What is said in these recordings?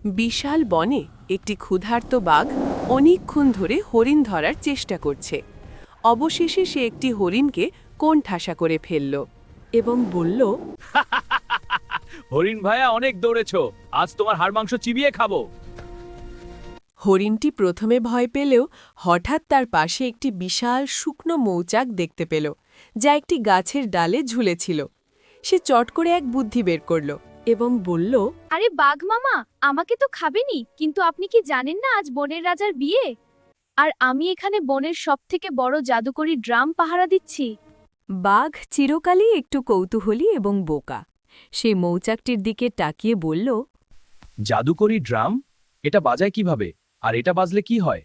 বিশাল বনে একটি ক্ষুধার্ত বাঘ অনেকক্ষণ ধরে হরিণ ধরার চেষ্টা করছে। অবশেষে সে একটি হরিণকে কোণঠাসা করে ফেলল এবং বলল, হরিণ ভাইয়া অনেক দৌড়েছো, আজ তোমার হাড় মাংস চিবিয়ে খাবো। হরিণটি প্রথমে ভয় পেলেও হঠাৎ তার পাশে একটি বিশাল শুকনো মৌচাক দেখতে পেল, যা একটি গাছের ডালে ঝুলেছিল। সে চট করে এক বুদ্ধি বের করল এবং বলল, আরে বাঘ মামা, আমাকে তো খাবেনি, কিন্তু আপনি কি জানেন না আজ বনের রাজার বিয়ে? আর আমি এখানে বনের সবথেকে বড় জাদুকরি ড্রাম পাহারা দিচ্ছি। বাঘ চিরকালই একটু কৌতূহলী এবং বোকা। সে মৌচাকটির দিকে তাকিয়ে বলল, জাদুকরি ড্রাম? এটা বাজায় কিভাবে, আর এটা বাজলে কি হয়?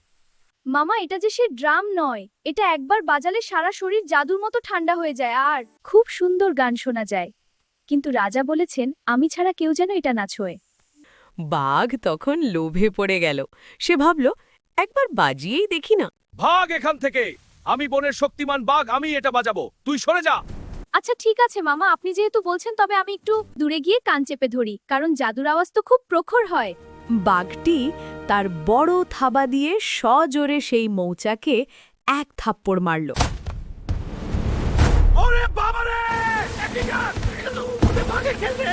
মামা, এটা যে সে ড্রাম নয়, এটা একবার বাজালে সারা শরীর জাদুর মতো ঠান্ডা হয়ে যায় আর খুব সুন্দর গান শোনা যায়। কিন্তু রাজা বলেছেন আমি ছাড়া কেউ যেন এটা না ছোঁয়। বাঘ তখন লোভে পড়ে গেল। সে ভাবল, একবার বাজিয়েই দেখি না। ভাগ এখান থেকে, আমি বনের শক্তিমান বাঘ, আমি এটা বাজাবো, তুই সরে যা। আচ্ছা ঠিক আছে মামা, আপনি যেহেতু বলছেন তবে আমি একটু দূরে গিয়ে কান চেপে ধরি, কারণ জাদুর আওয়াজ তো খুব প্রখর হয়। বাঘটি তার বড় থাবা দিয়ে সজোরে সেই মৌচাকে এক থাপ্পড় মারল। ওরে বাবা রে, একই গান, ওরে ভাগে খেলবে।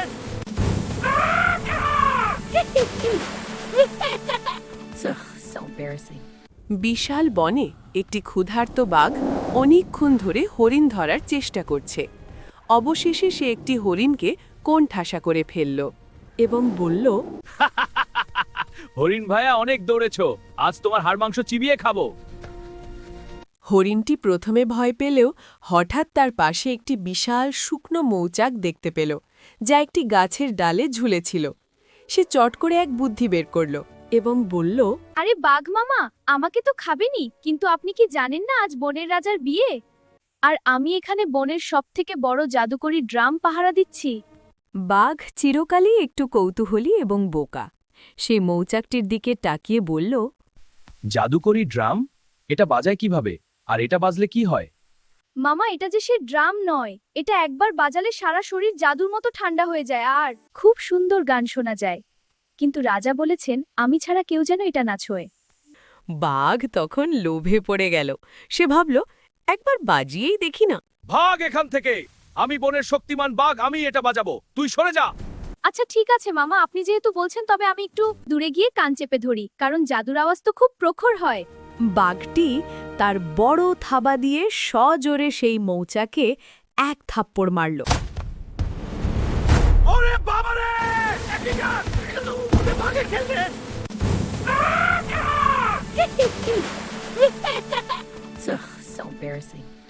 So embarrassing. বিশাল বনে একটি ক্ষুধার্ত বাঘ অনেকক্ষণ ধরে হরিণ ধরার চেষ্টা করছে। অবশেষে সে একটি হরিণকে কোণঠাসা করে ফেলল এবং বলল, হরিণ ভাইয়া অনেক দৌড়েছো, আজ তোমার হাড় মাংস চিবিয়ে খাবো। হরিণটি প্রথমে ভয় পেলেও হঠাৎ তার পাশে একটি বিশাল শুকনো মৌচাক দেখতে পেল, যা একটি গাছের ডালে ঝুলেছিল। সে চট করে এক বুদ্ধি বের করল এবং বলল, আরে বাঘ মামা, আমাকে তো খাবেনি, কিন্তু আপনি কি জানেন না আজ বনের রাজার বিয়ে? আর আমি এখানে বনের সবথেকে বড় জাদুকরি ড্রাম পাহারা দিচ্ছি। বাঘ চিরকালই একটু কৌতূহলী এবং বোকা। সে মৌচাকটির দিকে তাকিয়ে বলল, জাদুকরি ড্রাম? এটা বাজায় কিভাবে, আর এটা বাজলে কি হয়? মামা, এটা যে সে ড্রাম নয়, এটা একবার বাজালে সারা শরীর জাদুর মতো ঠান্ডা হয়ে যায় আর খুব সুন্দর গান শোনা যায়। কিন্তু রাজা বলেছেন আমি ছাড়া কেউ যেন এটা না ছোঁয়। বাঘ তখন লোভে পড়ে গেল। সে ভাবল, একবার বাজিয়েই দেখি না। ভাগ এখান থেকে, আমি বনের শক্তিমান বাঘ, আমি এটা বাজাবো, তুই সরে যা। আচ্ছা ঠিক আছে মামা, আপনি যেহেতু বলছেন তবে আমি একটু দূরে গিয়ে কান চেপে ধরি, কারণ জাদুর আওয়াজ তো খুব প্রখর হয়। বাঘটি তার বড় থাবা দিয়ে সজোরে সেই মৌচাকে এক থাপ্পড় মারল। ওরে বাবা রে, একই গান, ওরে ভাগে খেলবে। So embarrassing.